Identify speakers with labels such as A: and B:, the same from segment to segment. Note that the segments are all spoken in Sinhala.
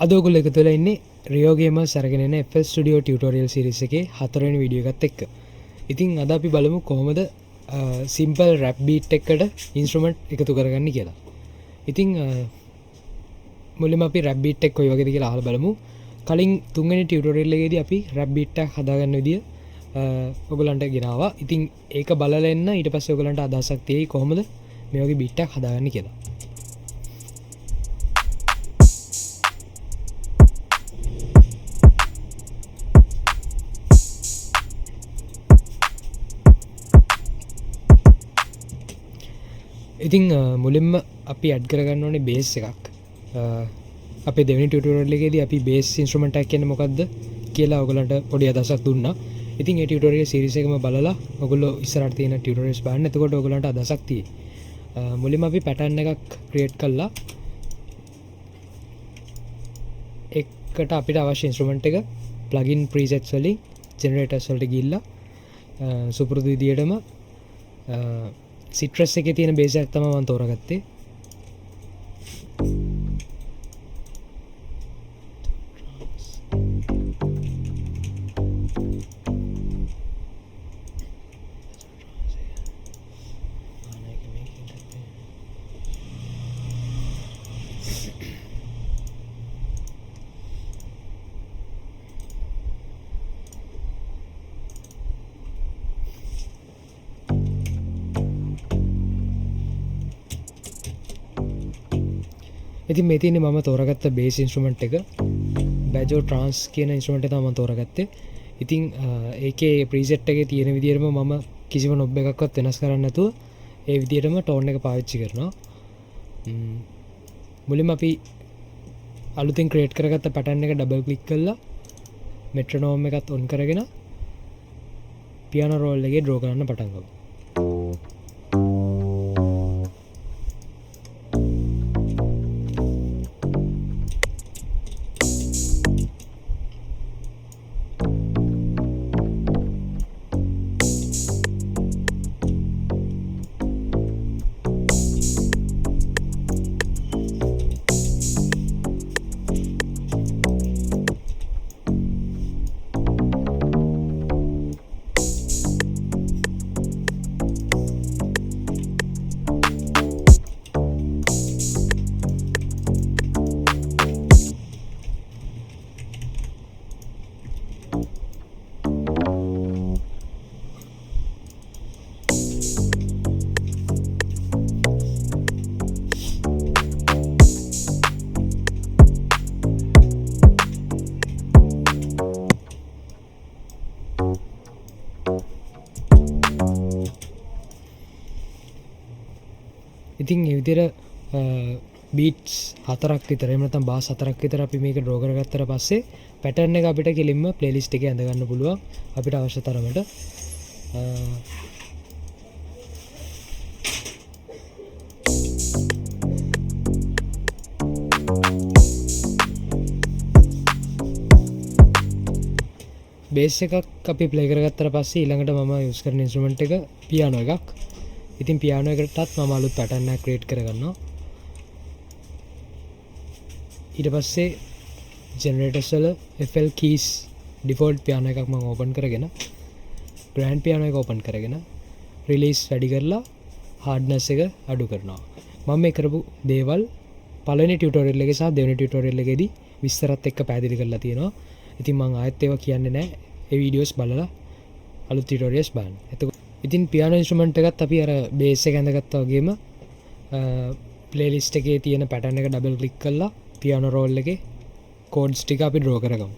A: අද ඔයගොල්ලෝ එකතු වෙලා ඉන්නේ රියෝ ගේමර්ස් අරගෙන එන FL Studio tutorial series එකේ 4 වෙනි වීඩියෝ එකත් එක්ක. ඉතින් අද අපි බලමු කොහොමද simple rap beat එකකට instrument එකතු කරගන්නේ කියලා. ඉතින් මුලින්ම අපි rap beat එක කොයි වගේද කියලා අහලා බලමු. කලින් 3 වෙනි tutorial එකේදී අපි rap beat එකක් හදාගන්න විදිය ඔයගොල්ලන්ට ගෙනාවා. ඉතින් ඒක බලලා එන්න ඊට පස්සේ ඔයගොල්ලන්ට අදහසක් තියෙයි කොහොමද මේ වගේ beat එකක් හදාගන්නේ කියලා. ඉතින් මුලින්ම අපි ඇඩ් කරගන්න ඕනේ බේස් එකක්. අපේ දෙවෙනි ටියුටෝරියල් එකේදී අපි බේස් ඉන්ස්ට්‍රුමන්ට් එකක් කියන්නේ මොකක්ද කියලා ඔයගලන්ට පොඩි අදහසක් දුන්නා. ඉතින් ඒ ටියුටෝරියල් සීරීස් එකම බලලා ඔයගොල්ලෝ ඉස්සරහට තියෙන ටියුටෝරියල්ස් බලන්න. එතකොට ඔයගලන්ට අදහසක් තියෙයි. මුලින්ම අපි පැටර්න් එකක් ක්‍රියේට් කළා. එකට අපිට අවශ්‍ය ඉන්ස්ට්‍රුමන්ට් එක ප්ලගින් ප්‍රීසෙට්ස් වලින් ජෙනරේටර්ස් වලට ගිහිල්ලා සුපුරුදු විදියටම සිට්‍රස් එකේ තියෙන බේස් එකක් තමයි මම තෝරගත්තේ. ඉතින් මේ තියෙන්නේ මම තෝරගත්ත බේස් ඉන්ස්ට්‍රුමන්ට් එක බැජෝ ට්‍රාන්ස් කියන ඉන්ස්ට්‍රුමන්ට් එක තමයි මම තෝරගත්තේ. ඉතින් ඒකේ ප්‍රීසෙට් එකේ තියෙන විදිහටම මම කිසිම නොබ් එකක්වත් වෙනස් කරන්නේ නැතුව ඒ විදිහටම ටෝන් එක පාවිච්චි කරනවා. මුලින්ම අපි අලුතෙන් ක්‍රියේට් කරගත්ත පැටර්න් එක ඩබල් ක්ලික් කරලා මෙට්‍රොනෝම් එකත් ඔන් කරගෙන පියානෝ රෝල් එකේ ඩ්‍රෝ කරන්න පටන් ගමු. ඉතින් ඒ විදිහට බීට්ස් 4ක් විතර එහෙම නැත්නම් බාස් 4ක් විතර අපි මේක ඩ්‍රෝ කරගත්තට පස්සේ පැටර්න් එක අපිට කෙලින්ම ප්ලේලිස්ට් එකේ ඇඳ ගන්න පුළුවන් අපිට අවශ්‍ය තරමට. බේස් එකක් අපි ප්ලේ කරගත්තට පස්සේ ඊළඟට මම යූස් කරන ඉන්ස්ට්‍රුමන්ට් එක පියානෝ එකක්. ඉතින් පියානෝ එකටත් මම අලුත් පැටර්න් එකක් ක්‍රියේට් කරගන්නවා. ඊට පස්සේ ජෙනරේටර්ස් වල FL keys default පියානෝ එකක් මම ඕපන් කරගෙන ග්‍රෑන්ඩ් පියානෝ එක ඕපන් කරගෙන රිලීස් වැඩි කරලා හાર્ඩ්නස් එක අඩු කරනවා. මම මේ කරපු දේවල් පළවෙනි ටියුටෝරියල් එකේ සහ දෙවෙනි ටියුටෝරියල් එකේදී විස්තරات එක්ක පැහැදිලි කරලා තියෙනවා. ඉතින් මම ආයෙත් ඒවා කියන්නේ නැහැ. ඒ වීඩියෝස් බලලා අලුත් ටියුටෝරියල්ස් බලන්න. එතකොට ඉතින් පියානෝ ඉන්ස්ට්‍රුමන්ට් එකත් අපි අර බේස් එක ඇඳගත්තා වගේම ප්ලේලිස්ට් එකේ තියෙන පැටර්න් එක ඩබල් ක්ලික් කරලා පියානෝ රෝල් එකේ කෝඩ්ස් ටික අපි ඩ්‍රෝ කරගමු.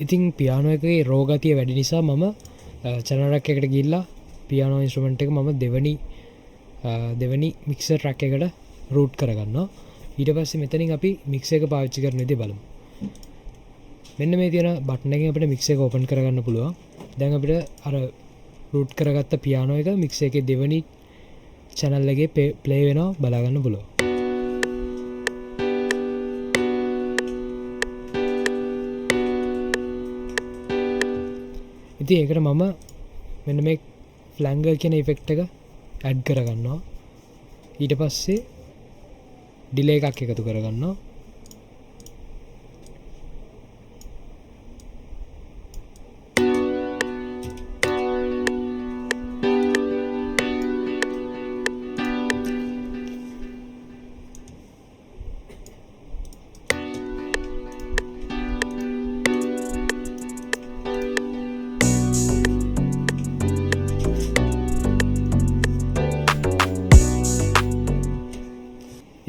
A: ඉතින් පියානෝ එකේ රෝගතිය වැඩි නිසා මම චැනල් එකකට ගිහිල්ලා පියානෝ ඉන්ස්ට්‍රුමන්ට් එක මම දෙවනි දෙවැනි මික්සර් ට්‍රැක් එකට රූට් කරගන්නවා. ඊට පස්සේ මෙතනින් අපි මික්සර් එක පාවිච්චි කරන විදිහ බලමු. මෙන්න මේ තියෙන බටන් එකෙන් අපිට මික්සර් එක ඕපන් කරගන්න පුළුවන්. දැන් අපිට අර රූට් කරගත්ත පියානෝ එක මික්සර් එකේ දෙවැනි channel එකේ ප්ලේ වෙනවා බලා ගන්න පුළුවන්. ඉතින් ඒකට මම මෙන්න මේ ෆ්ලැංගර් කියන ඉෆෙක්ට් එක ඇඩ් කරගන්නවා. ඊට පස්සේ ඩිලේ එකක් එකතු කරගන්නවා.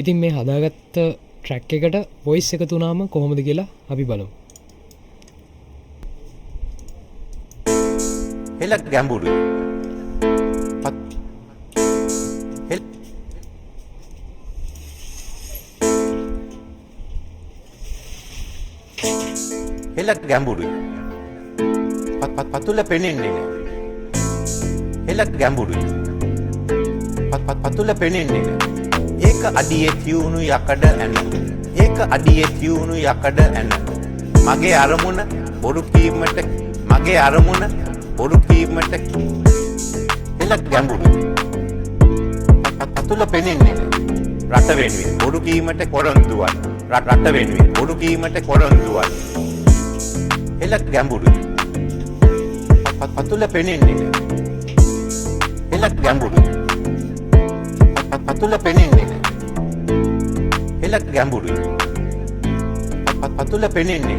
A: ඉතින් මේ හදාගත්ත ට්‍රැක් එකට වොයිස් එකතු වුණාම කොහොමද කියලා අපි බලමු.
B: හෙල ගැඹුරුයි. හෙල ගැඹුරුයි. පතුල පෙනෙන්නේ නැහැ. හෙල ගැඹුරුයි. පතුල පෙනෙන්නේ නැහැ. ඒක අඩියේ තියුණු යකඩ ඇන. ඒක අඩියේ තියුණු යකඩ ඇන. මගේ අරමුණ බොරු කීමට එල ගැඹුරු. පතුල පෙනෙන්නේ රට වෙනුවෙන් බොරු කීමට පොරොන්දුවක්. රට වෙනුවෙන් බොරු කීමට පොරොන්දුවක්. එල ගැඹුරු. පතුල පෙනෙන්නේ එල ගැඹුරු. පතුල පෙනෙන්නේ හෙල ගැඹුරුයි. පතුල පෙනෙන්නේ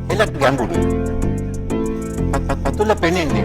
B: හෙල ගැඹුරුයි. පතුල පෙනෙන්නේ